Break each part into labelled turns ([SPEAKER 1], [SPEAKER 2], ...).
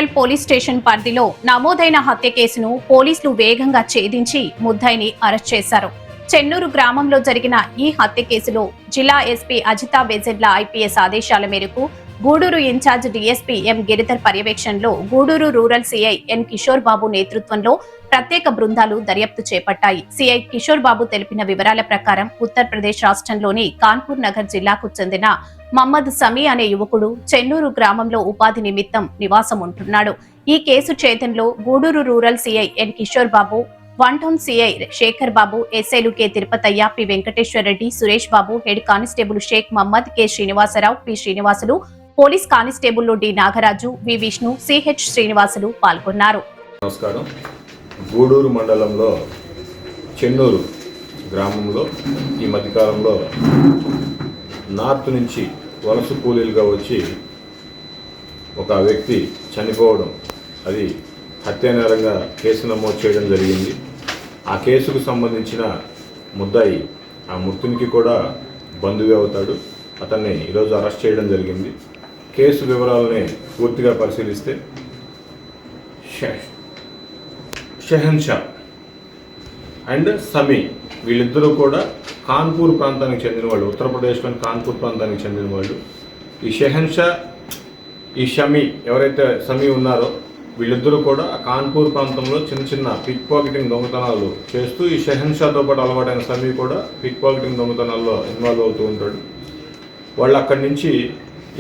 [SPEAKER 1] Rural police station పరిధిలో నమోదైన హత్య కేసును పోలీసులు వేగంగా ఛేదించి ముద్దాయిని అరెస్ట్ చేశారు. చెన్నూరు గ్రామంలో జరిగిన ఈ హత్య కేసులో జిల్లా ఎస్పీ అజితా బెజెడ్ల ఐపీఎస్ ఆదేశాల మేరకు Gudur incharge DSP M Giridhar పర్యవేక్షణలో Gudur rural CI N Kishore Babu నేతృత్వంలో ప్రత్యేక బృందాలు దర్యాప్తు చేపట్టాయి. సీఐ కిషోర్ బాబు తెలిపిన వివరాల ప్రకారం ఉత్తరప్రదేశ్ రాష్ట్రంలోని కాన్పూర్ నగర్ జిల్లాకు చెందిన మహమ్మద్ సమీ అనే యువకుడు చెన్నూరు గ్రామంలో ఉపాధి నిమిత్తం నివాసం ఉంటున్నాడు. ఈ కేసు ఛేదనలో Gudur rural CI N Kishore Babu, one town CI Shekhar Babu, ఎస్ఐలు K Tirupataiah, P Venkateswara Reddy, Suresh Babu, head constable Sheikh Mohammed, K Srinivasarao, P Srinivasulu, police constable D Nagaraju, V Vishnu, CH Srinivasulu పాల్గొన్నారు.
[SPEAKER 2] నమస్కారం. గూడూరు మండలంలో చెన్నూరు గ్రామంలో ఈ మధ్యకాలంలో నార్త్ నుంచి వలస కూలీలుగా వచ్చి ఒక వ్యక్తి చనిపోవడం, అది హత్యానేరంగా కేసు నమోదు చేయడం జరిగింది. ఆ కేసుకు సంబంధించిన ముద్దాయి ఆ మృతునికి కూడా బంధువే అవుతాడు. అతన్ని ఈరోజు అరెస్ట్ చేయడం జరిగింది. కేసు వివరాలని పూర్తిగా పరిశీలిస్తే షెహన్షా అండ్ సమీ వీళ్ళిద్దరూ కూడా కాన్పూర్ ప్రాంతానికి చెందిన వాళ్ళు, ఉత్తరప్రదేశ్లోని కాన్పూర్ ప్రాంతానికి చెందిన వాళ్ళు. ఈ షెహన్షా, ఈ షమీ ఎవరైతే సమీ ఉన్నారో వీళ్ళిద్దరూ కూడా కాన్పూర్ ప్రాంతంలో చిన్న చిన్న పిక్ పాకెటింగ్ దొంగతనాలు చేస్తూ, ఈ షెహన్షాతో పాటు అలవాటైన సమీ కూడా పిక్ పాకెటింగ్ దొంగతనాల్లో ఇన్వాల్వ్ అవుతూ ఉంటాడు. వాళ్ళు అక్కడి నుంచి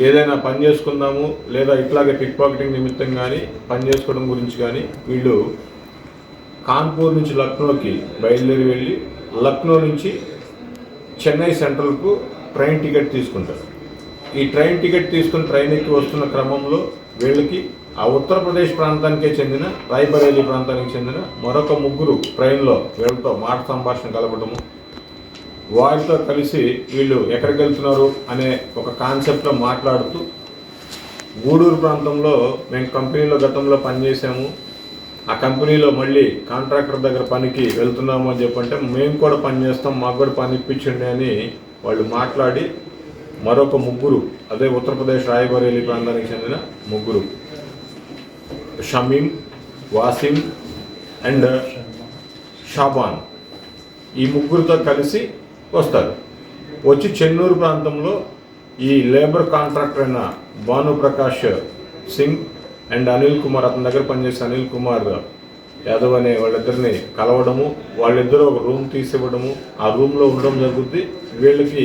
[SPEAKER 2] ఏదైనా పని చేసుకుందాము లేదా ఇట్లాగే పిక్ పాకెటింగ్ నిమిత్తం కానీ పని చేసుకోవడం గురించి కానీ వీళ్ళు కాన్పూర్ నుంచి లక్నోకి బయలుదేరి వెళ్ళి లక్నో నుంచి చెన్నై సెంట్రల్కు ట్రైన్ టికెట్ తీసుకుంటారు. ఈ ట్రైన్ టికెట్ తీసుకుని ట్రైన్ ఎక్కి వస్తున్న క్రమంలో వీళ్ళకి ఆ ఉత్తరప్రదేశ్ ప్రాంతానికే చెందిన రాయ్బరేలీ ప్రాంతానికి చెందిన మరొక ముగ్గురు ట్రైన్లో వీళ్ళతో మాట సంభాషణ కలపడము, వారితో కలిసి వీళ్ళు ఎక్కడికి వెళ్తున్నారు అనే ఒక కాన్సెప్ట్లో మాట్లాడుతూ, గూడూరు ప్రాంతంలో మేము కంపెనీలో గతంలో పనిచేసాము, ఆ కంపెనీలో మళ్ళీ కాంట్రాక్టర్ దగ్గర పనికి వెళ్తున్నాము అని చెప్పంటే మేము కూడా పని చేస్తాం, మాకు కూడా పని ఇప్పించండి అని వాళ్ళు మాట్లాడి మరొక ముగ్గురు, అదే ఉత్తరప్రదేశ్ రాయ్బరేలీ ప్రాంతానికి చెందిన ముగ్గురు, షమీం, వాసిం అండ్ షాబాన్, ఈ ముగ్గురితో కలిసి వస్తారు. వచ్చి చెన్నూరు ప్రాంతంలో ఈ లేబర్ కాంట్రాక్టర్ అయిన భానుప్రకాష్ సింగ్ అండ్ అనిల్ కుమార్, అతని దగ్గర పనిచేసే అనిల్ కుమార్ యాదవ్ అనే వాళ్ళిద్దరిని కలవడము, వాళ్ళిద్దరూ ఒక రూమ్ తీసివ్వడము, ఆ రూమ్లో ఉండడం జరుగుద్ది. వీళ్ళకి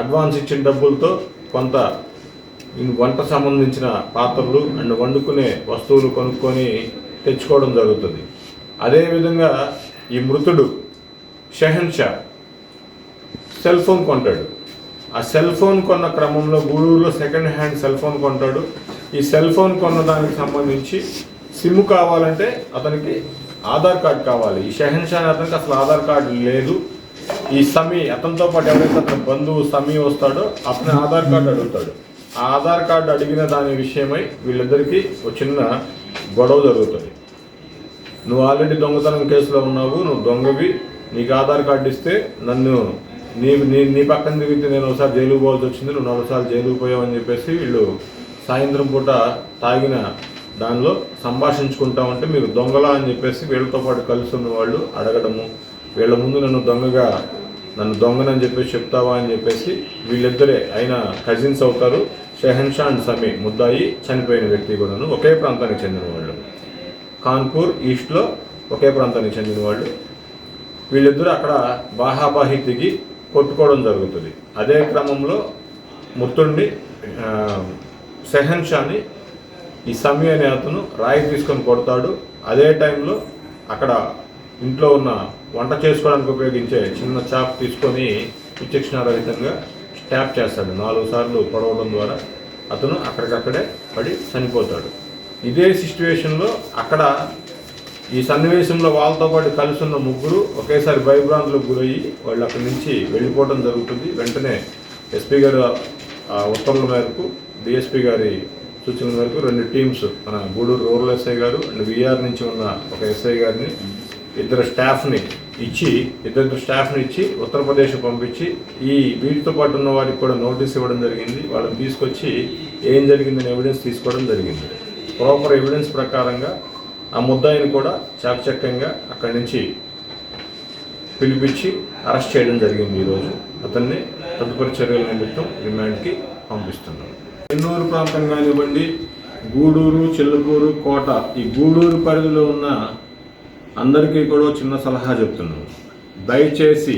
[SPEAKER 2] అడ్వాన్స్ ఇచ్చిన డబ్బులతో కొంత వంట సంబంధించిన పాత్రలు అండ్ వండుకునే వస్తువులు కొనుక్కొని తెచ్చుకోవడం జరుగుతుంది. అదేవిధంగా ఈ మృతుడు షెహన్షా సెల్ ఫోన్ కొంటాడు. ఆ సెల్ ఫోన్ కొన్న క్రమంలో గూడూరులో సెకండ్ హ్యాండ్ సెల్ ఫోన్ కొంటాడు. ఈ సెల్ ఫోన్ కొన్నదానికి సంబంధించి సిమ్ కావాలంటే అతనికి ఆధార్ కార్డు కావాలి. ఈ షెహన్షా అతనికి అసలు ఆధార్ కార్డు లేదు. ఈ సమీ, అతనితో పాటు ఎవరైతే అతని బంధువు సమీ వస్తాడో అతని ఆధార్ కార్డు అడుగుతాడు. ఆ ఆధార్ కార్డు అడిగిన దాని విషయమై వీళ్ళిద్దరికీ ఒక చిన్న గొడవ జరుగుతుంది. నువ్వు ఆల్రెడీ దొంగతనం కేసులో ఉన్నావు, నువ్వు దొంగవి, నీకు ఆధార్ కార్డు ఇస్తే నన్ను నీ పక్కన తిరిగితే నేను ఒకసారి జైలుకు పోవాల్సి వచ్చింది, నువ్వు 4 సార్లు జైలుకు పోయావు అని చెప్పేసి వీళ్ళు సాయంత్రం పూట తాగిన దానిలో సంభాషించుకుంటా ఉంటే మీరు దొంగలా అని చెప్పేసి వీళ్ళతో పాటు కలిసి ఉన్న వాళ్ళు అడగడము, వీళ్ళ ముందు నన్ను దొంగనని చెప్పేసి చెప్తావా అని చెప్పేసి వీళ్ళిద్దరే అయిన కజిన్స్ అవుతారు. షెహన్షా అండ్ సమీ ముద్దాయి, చనిపోయిన వ్యక్తి కూడాను ఒకే ప్రాంతానికి చెందిన వాళ్ళు, కాన్పూర్ ఈస్ట్లో ఒకే ప్రాంతానికి చెందిన వాళ్ళు. వీళ్ళిద్దరూ అక్కడ బాహాబాహి దిగి కొట్టుకోవడం జరుగుతుంది. అదే క్రమంలో మృతుడిని షెహన్షాని ఈ సమీ అనే అతను రాయి తీసుకొని కొడతాడు. అదే టైంలో అక్కడ ఇంట్లో ఉన్న వంట చేసుకోవడానికి ఉపయోగించే చిన్న చాప్ తీసుకొని విచక్షణారహితంగా స్టాప్ చేస్తాడు. 4 సార్లు పొడవడం ద్వారా అతను అక్కడికక్కడే పడి చనిపోతాడు. ఇదే సిచ్యువేషన్లో అక్కడ ఈ సన్నివేశంలో వాళ్ళతో పాటు కలిసి ఉన్న ముగ్గురు ఒకేసారి భయభ్రాంతులకు గురయ్యి వాళ్ళు అక్కడి నుంచి వెళ్ళిపోవడం జరుగుతుంది. వెంటనే ఎస్పీ గారు ఉత్తర్వుల మేరకు, డిఎస్పీ గారి సూచనల మేరకు 2 టీమ్స్, మన గూడూరు రూరల్ ఎస్ఐ గారు అండ్ విఆర్ నుంచి ఉన్న ఒక ఎస్ఐ గారిని, ఇద్దరు స్టాఫ్ని ఇచ్చి ఉత్తరప్రదేశ్ పంపించి ఈ వీటితో పాటు ఉన్న వారికి కూడా నోటీస్ ఇవ్వడం జరిగింది. వాళ్ళని తీసుకొచ్చి ఏం జరిగిందని ఎవిడెన్స్ తీసుకోవడం జరిగింది. ప్రాపర్ ఎవిడెన్స్ ప్రకారంగా ఆ ముద్దాయిని కూడా చాకచక్యంగా అక్కడి నుంచి పిలిపించి అరెస్ట్ చేయడం జరిగింది. ఈరోజు అతన్ని తదుపరి చర్యల నిమిత్తం రిమాండ్కి పంపిస్తున్నాం. చెన్నూరు ప్రాంతం కానివ్వండి, గూడూరు, చిల్లకూరు, కోట, ఈ గూడూరు పరిధిలో ఉన్న అందరికీ కూడా చిన్న సలహా చెప్తున్నాం. దయచేసి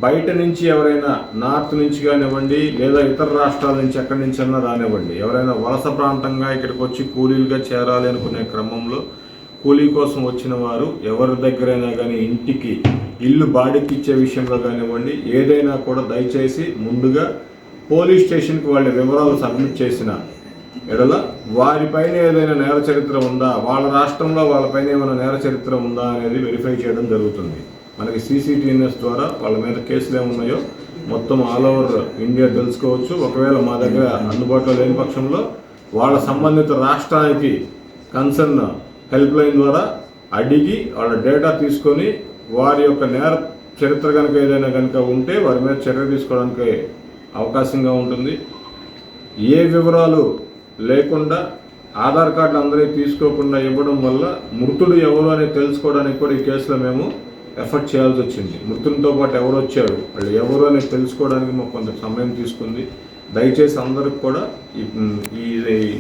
[SPEAKER 2] బయట నుంచి ఎవరైనా నార్త్ నుంచి కానివ్వండి లేదా ఇతర రాష్ట్రాల నుంచి ఎక్కడి నుంచి అన్నా రానివ్వండి, ఎవరైనా వలస ప్రాంతంగా ఇక్కడికి వచ్చి కూలీలుగా చేరాలి అనుకునే క్రమంలో కూలీ కోసం వచ్చిన వారు ఎవరి దగ్గరైనా కానీ ఇంటికి ఇల్లు బాడికి ఇచ్చే విషయంలో కానివ్వండి ఏదైనా కూడా దయచేసి ముందుగా పోలీస్ స్టేషన్కి వాళ్ళ వివరాలు సబ్మిట్ చేసిన ఎడల వారిపైన ఏదైనా నేర చరిత్ర ఉందా, వాళ్ళ రాష్ట్రంలో వాళ్ళపైన ఏమైనా నేర చరిత్ర ఉందా అనేది వెరిఫై చేయడం జరుగుతుంది. మనకి CCTVs ద్వారా వాళ్ళ మీద కేసులు ఏమున్నాయో మొత్తం ఆల్ ఓవర్ ఇండియా తెలుసుకోవచ్చు. ఒకవేళ మా దగ్గర అందుబాటులో లేని పక్షంలో వాళ్ళ సంబంధిత రాష్ట్రానికి కన్సర్న్ హెల్ప్ లైన్ ద్వారా అడిగి వాళ్ళ డేటా తీసుకొని వారి యొక్క నేర చరిత్ర కనుక ఏదైనా కనుక ఉంటే వారి మీద చర్య తీసుకోవడానికి అవకాశంగా ఉంటుంది. ఏ వివరాలు లేకుండా ఆధార్ కార్డులు అందరికీ తీసుకోకుండా ఇవ్వడం వల్ల మృతుడు ఎవరు అని తెలుసుకోవడానికి కూడా ఈ కేసులో మేము ఎఫర్ట్ చేయాల్సి వచ్చింది. మృతులతో పాటు ఎవరు వచ్చారు, వాళ్ళు ఎవరు అని తెలుసుకోవడానికి మాకు కొంత సమయం తీసుకుంది. దయచేసి అందరికి కూడా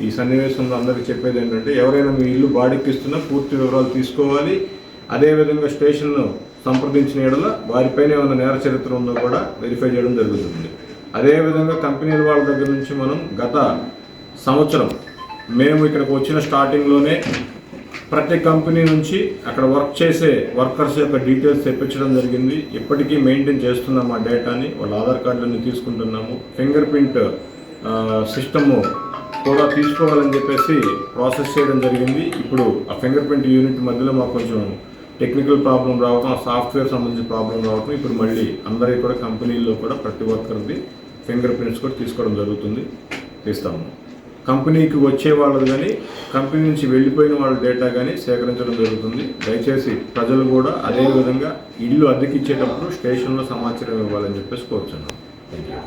[SPEAKER 2] ఈ సన్నివేశంలో అందరికీ చెప్పేది ఏంటంటే, ఎవరైనా మీ ఇల్లు బాడికి ఇస్తున్నా పూర్తి వివరాలు తీసుకోవాలి. అదేవిధంగా స్టేషన్ను సంప్రదించిన యెడల వారిపైన ఏమైనా నేర చరిత్ర ఉందో కూడా వెరిఫై చేయడం జరుగుతుంది. అదేవిధంగా కంపెనీల వాళ్ళ దగ్గర నుంచి మనం గత సంవత్సరం మేము ఇక్కడికి వచ్చిన స్టార్టింగ్లోనే ప్రతి కంపెనీ నుంచి అక్కడ వర్క్ చేసే వర్కర్స్ యొక్క డీటెయిల్స్ తెప్పించడం జరిగింది. ఇప్పటికీ మెయింటైన్ చేస్తున్నాము ఆ డేటాని, వాళ్ళ ఆధార్ కార్డులన్నీ తీసుకుంటున్నాము. ఫింగర్ ప్రింట్ సిస్టము కూడా తీసుకోవాలని చెప్పేసి ప్రాసెస్ చేయడం జరిగింది. ఇప్పుడు ఆ ఫింగర్ ప్రింట్ యూనిట్ మధ్యలో మాకు కొంచెం టెక్నికల్ ప్రాబ్లం రావడం, ఆ సాఫ్ట్వేర్ సంబంధించిన ప్రాబ్లం రావడం, ఇప్పుడు మళ్ళీ అందరికీ కూడా కంపెనీల్లో కూడా ప్రతి వర్కర్ది ఫింగర్ ప్రింట్స్ కూడా తీసుకోవడం జరుగుతుంది, తీస్తాము. కంపెనీకి వచ్చే వాళ్ళది కానీ కంపెనీ నుంచి వెళ్ళిపోయిన వాళ్ళ డేటా కానీ సేకరించడం జరుగుతుంది. దయచేసి ప్రజలు కూడా అదేవిధంగా ఇల్లు అద్దెకిచ్చేటప్పుడు స్టేషన్లో సమాచారం ఇవ్వాలని చెప్పేసి కోరుచున్నాను. Thank you.